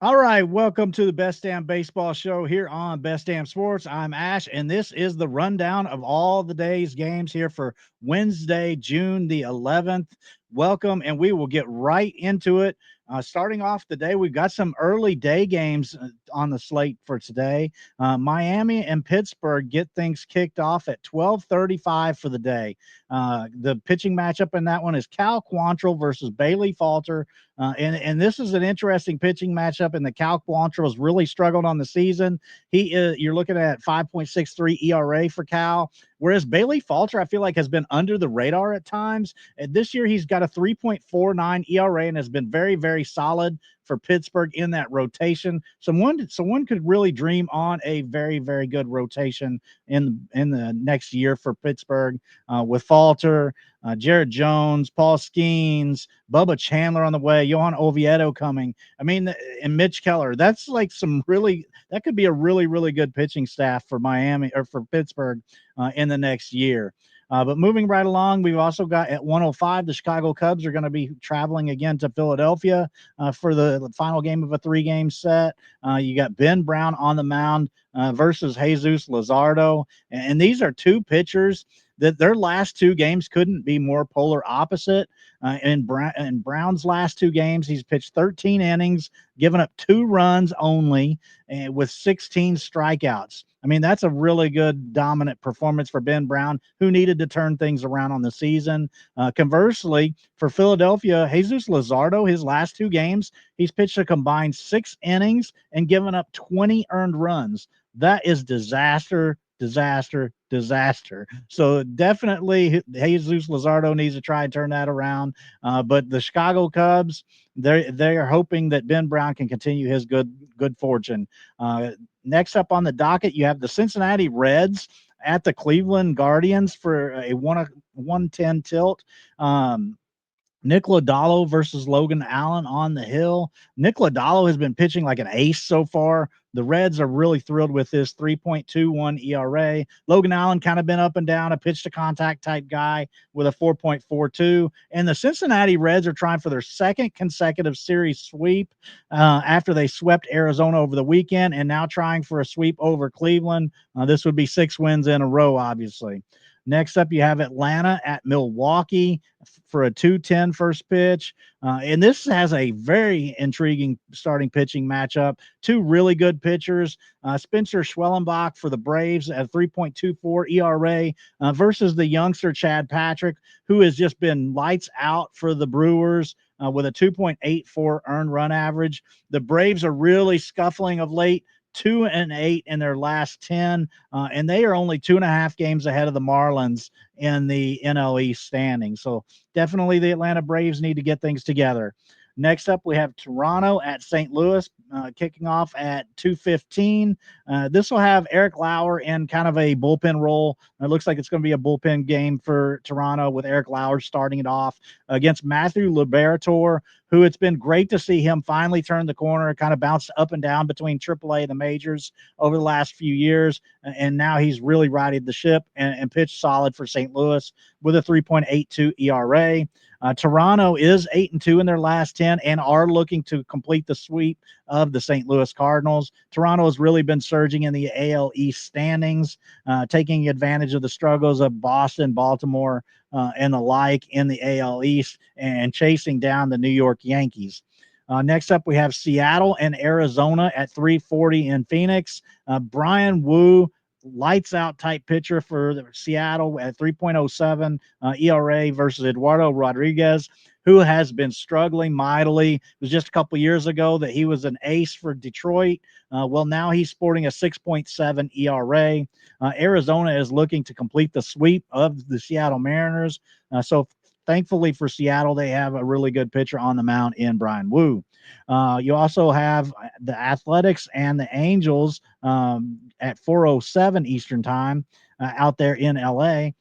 All right, welcome to the Best Damn Baseball Show here on Best Damn Sports. I'm Ash, and this is the rundown of all the day's games here for Wednesday, June the 11th. Welcome, and we will get right into it. Starting off the day, we've got some early day games on the slate for today. Miami and Pittsburgh get things kicked off at 12:35 for the day. The pitching matchup in that one is Cal Quantrill versus Bailey Falter. And this is an interesting pitching matchup. And the Cal Quantrill has really struggled on the season. You're looking at 5.63 ERA for Cal, whereas Bailey Falter I feel like has been under the radar at times. And this year he's got a 3.49 ERA and has been very very solid for Pittsburgh in that rotation. Someone could really dream on a very very good rotation in the next year for Pittsburgh with Falter, Jared Jones, Paul Skeens, Bubba Chandler on the way, Johan Oviedo coming. I mean, and Mitch Keller. That's like that could be a really, really good pitching staff for Miami or for Pittsburgh in the next year. But moving right along, we've also got at 105, the Chicago Cubs are going to be traveling again to Philadelphia for the final game of a 3-game set. You got Ben Brown on the mound versus Jesus Luzardo. And these are two pitchers that their last 2 games couldn't be more polar opposite. In Brown's last 2 games, he's pitched 13 innings, given up 2 runs only, and with 16 strikeouts. I mean, that's a really good dominant performance for Ben Brown, who needed to turn things around on the season. Conversely, for Philadelphia, Jesus Luzardo, his last 2 games, he's pitched a combined 6 innings and given up 20 earned runs. That is disaster, disaster, disaster. So definitely Jesus Luzardo needs to try and turn that around. But the Chicago Cubs, they are hoping that Ben Brown can continue his good fortune. Next up on the docket, you have the Cincinnati Reds at the Cleveland Guardians for a 110 tilt. Nick Lodolo versus Logan Allen on the hill. Nick Lodolo has been pitching like an ace so far. The Reds are really thrilled with this 3.21 ERA. Logan Allen kind of been up and down, a pitch to contact type guy with a 4.42. And the Cincinnati Reds are trying for their second consecutive series sweep after they swept Arizona over the weekend and now trying for a sweep over Cleveland. This would be 6 wins in a row, obviously. Next up, you have Atlanta at Milwaukee for a 2:10 first pitch. And this has a very intriguing starting pitching matchup. 2 really good pitchers. Spencer Schwellenbach for the Braves at 3.24 ERA versus the youngster Chad Patrick, who has just been lights out for the Brewers with a 2.84 earned run average. The Braves are really scuffling of late. 2-8 in their last 10, and they are only 2.5 games ahead of the Marlins in the NL East standing. So definitely the Atlanta Braves need to get things together. Next up, we have Toronto at St. Louis, kicking off at 2:15. This will have Eric Lauer in kind of a bullpen role. It looks like it's going to be a bullpen game for Toronto with Eric Lauer starting it off against Matthew Liberatore, who it's been great to see him finally turn the corner, kind of bounced up and down between AAA and the majors over the last few years. And now he's really righted the ship and pitched solid for St. Louis with a 3.82 ERA. Toronto is 8-2 in their last 10 and are looking to complete the sweep of the St. Louis Cardinals. Toronto has really been surging in the AL East standings, taking advantage of the struggles of Boston, Baltimore, and the like in the AL East and chasing down the New York Yankees. Next up, we have Seattle and Arizona at 3:40 in Phoenix. Brian Wu, lights out type pitcher for Seattle at 3.07 ERA versus Eduardo Rodriguez, who has been struggling mightily. It was just a couple years ago that he was an ace for Detroit. Well, now he's sporting a 6.7 ERA. Arizona is looking to complete the sweep of the Seattle Mariners. So thankfully for Seattle, they have a really good pitcher on the mound in Brian Wu. You also have the Athletics and the Angels at 4:07 Eastern time out there in LA.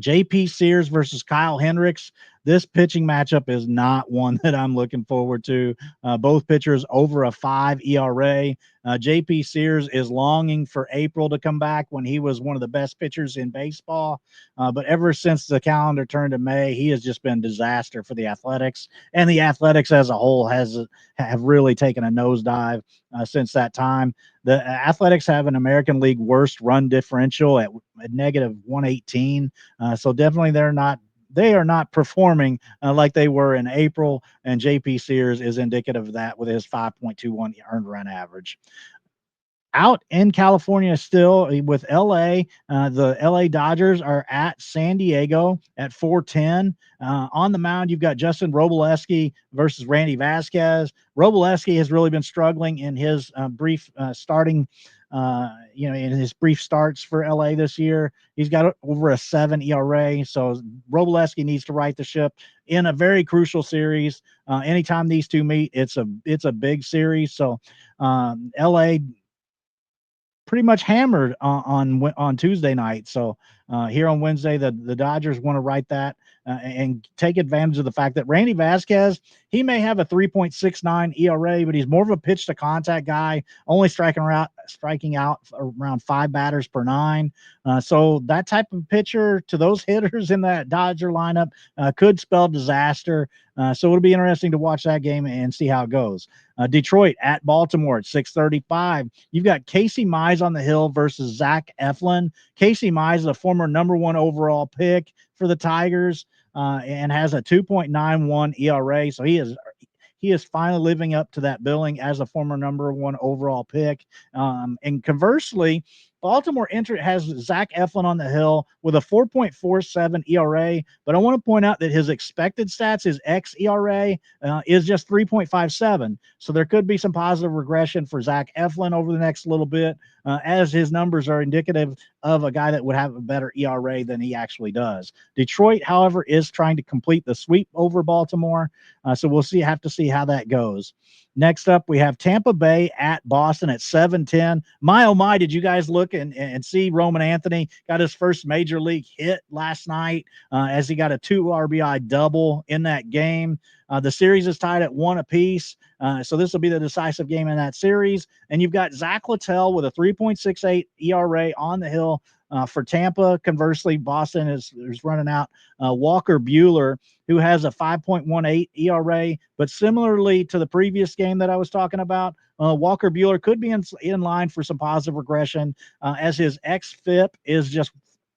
JP Sears versus Kyle Hendricks. this pitching matchup is not one that I'm looking forward to. Both pitchers over a 5 ERA. JP Sears is longing for April to come back when he was one of the best pitchers in baseball. But ever since the calendar turned to May, he has just been disaster for the Athletics, and the Athletics as a whole have really taken a nosedive since that time. The Athletics have an American League worst run differential at negative 118. So definitely they are not performing like they were in April, and JP Sears is indicative of that with his 5.21 earned run average. Out in California still with LA, the LA Dodgers are at San Diego at 4:10. On the mound, you've got Justin Robleski versus Randy Vasquez. Robleski has really been struggling in his brief starting, in his brief starts for LA this year. He's got over a 7 ERA, so Robleski needs to right the ship in a very crucial series. Anytime these two meet, it's a big series. So LA pretty much hammered on Tuesday night. So here on Wednesday, the Dodgers want to right that and take advantage of the fact that Randy Vasquez, he may have a 3.69 ERA, but he's more of a pitch to contact guy, only striking out around 5 batters per 9. So that type of pitcher to those hitters in that Dodger lineup could spell disaster. So it'll be interesting to watch that game and see how it goes. Detroit at Baltimore at 6:35. You've got Casey Mize on the hill versus Zach Eflin. Casey Mize is a former #1 overall pick for the Tigers and has a 2.91 ERA. So he is finally living up to that billing as a former #1 overall pick. And conversely, Baltimore has Zach Eflin on the hill with a 4.47 ERA, but I want to point out that his expected stats, his xERA, is just 3.57. So there could be some positive regression for Zach Eflin over the next little bit, as his numbers are indicative of a guy that would have a better ERA than he actually does. Detroit, however, is trying to complete the sweep over Baltimore, so we'll have to see how that goes. Next up, we have Tampa Bay at Boston at 7:10. My, oh my, did you guys look and see Roman Anthony got his first major league hit last night as he got a 2 RBI double in that game? The series is tied at 1 apiece. So this will be the decisive game in that series. And you've got Zach Littell with a 3.68 ERA on the hill for Tampa. Conversely, Boston is running out Walker Buehler, who has a 5.18 ERA. But similarly to the previous game that I was talking about, Walker Buehler could be in line for some positive regression as his xFIP is just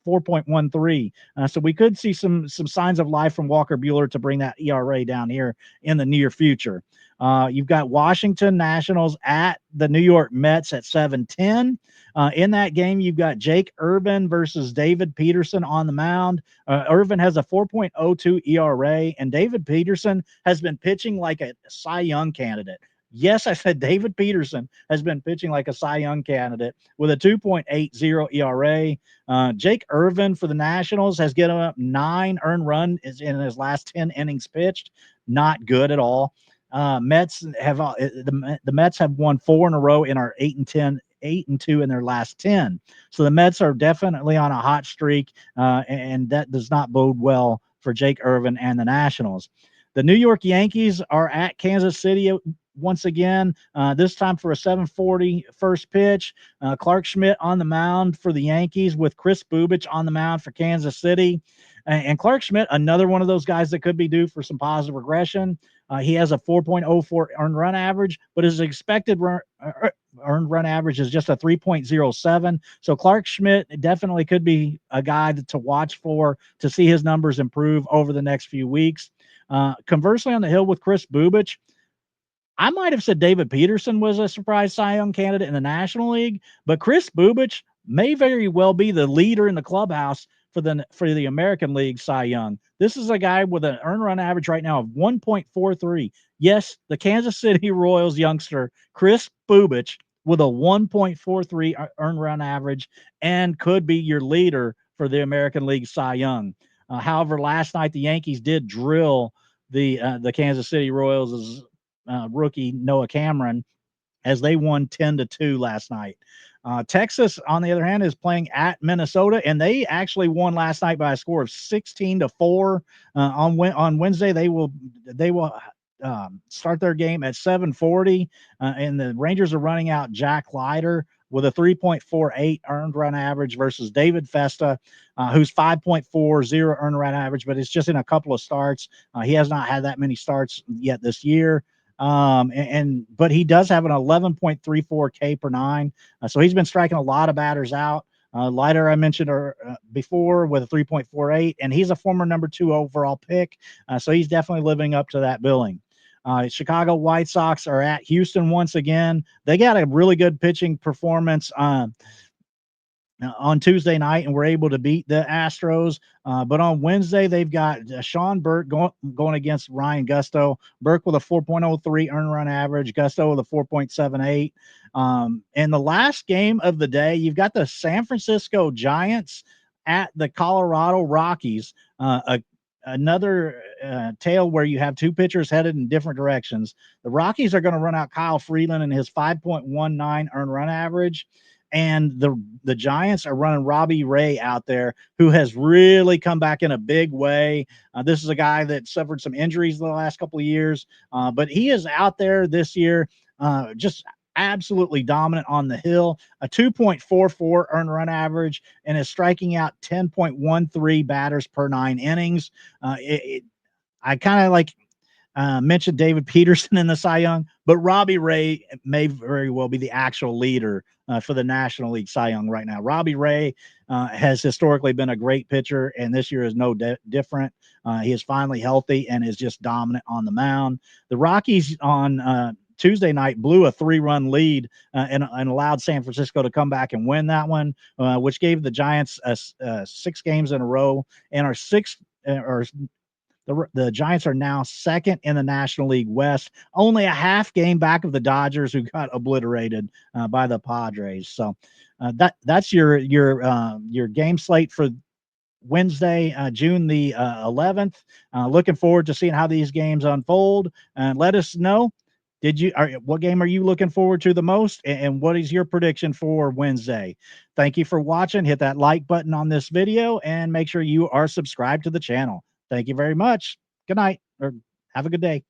4.13. So we could see some signs of life from Walker Buehler to bring that ERA down here in the near future. You've got Washington Nationals at the New York Mets at 7:10. In that game, you've got Jake Irvin versus David Peterson on the mound. Irvin has a 4.02 ERA, and David Peterson has been pitching like a Cy Young candidate. Yes, I said David Peterson has been pitching like a Cy Young candidate with a 2.80 ERA. Jake Irvin for the Nationals has given up 9 earned runs in his last 10 innings pitched. Not good at all. Mets have the Mets have won 4 in a row and are 8-2 in their last 10. So the Mets are definitely on a hot streak, and that does not bode well for Jake Irvin and the Nationals. The New York Yankees are at Kansas City once again, this time for a 7:40 first pitch. Clark Schmidt on the mound for the Yankees with Chris Bubich on the mound for Kansas City. And Clark Schmidt, another one of those guys that could be due for some positive regression. He has a 4.04 earned run average, but his expected earned run average is just a 3.07. So Clark Schmidt definitely could be a guy to watch for to see his numbers improve over the next few weeks. Conversely, on the hill with Chris Bubich, I might have said David Peterson was a surprise Cy Young candidate in the National League, but Chris Bubich may very well be the leader in the clubhouse for the American League Cy Young. This is a guy with an earned run average right now of 1.43. Yes, the Kansas City Royals youngster Chris Bubich with a 1.43 earned run average and could be your leader for the American League Cy Young. However, last night the Yankees did drill the Kansas City Royals' rookie Noah Cameron as they won 10-2 last night. Texas, on the other hand, is playing at Minnesota, and they actually won last night by a score of 16-4. On Wednesday, they will start their game at 7:40, and the Rangers are running out Jack Leiter with a 3.48 earned run average versus David Festa, who's 5.40 earned run average, but it's just in a couple of starts. He has not had that many starts yet this year. But he does have an 11.34 K per nine. So he's been striking a lot of batters out. Leiter, I mentioned before, with a 3.48, and he's a former number 2 overall pick. So he's definitely living up to that billing. Chicago White Sox are at Houston once again. They got a really good pitching performance on Tuesday night and were able to beat the Astros. But on Wednesday, they've got Sean Burke going against Ryan Gusto. Burke with a 4.03 earned run average, Gusto with a 4.78. In the last game of the day, you've got the San Francisco Giants at the Colorado Rockies. Another tale where you have two pitchers headed in different directions. The Rockies are going to run out Kyle Freeland and his 5.19 earned run average. And the Giants are running Robbie Ray out there, who has really come back in a big way. This is a guy that suffered some injuries the last couple of years, but he is out there this year, just absolutely dominant on the hill. A 2.44 earned run average, and is striking out 10.13 batters per 9 innings. I kind of like mentioned David Peterson in the Cy Young, but Robbie Ray may very well be the actual leader for the National League Cy Young right now. Robbie Ray has historically been a great pitcher, and this year is no different. He is finally healthy and is just dominant on the mound. The Rockies on Tuesday night blew a 3-run lead and allowed San Francisco to come back and win that one, which gave the Giants 6 games in a row and are the Giants are now second in the National League West, only a half game back of the Dodgers, who got obliterated by the Padres. So that's your game slate for Wednesday, June the 11th. Looking forward to seeing how these games unfold, and let us know. What game are you looking forward to the most, and what is your prediction for Wednesday? Thank you for watching. Hit that like button on this video and make sure you are subscribed to the channel. Thank you very much. Good night, or have a good day.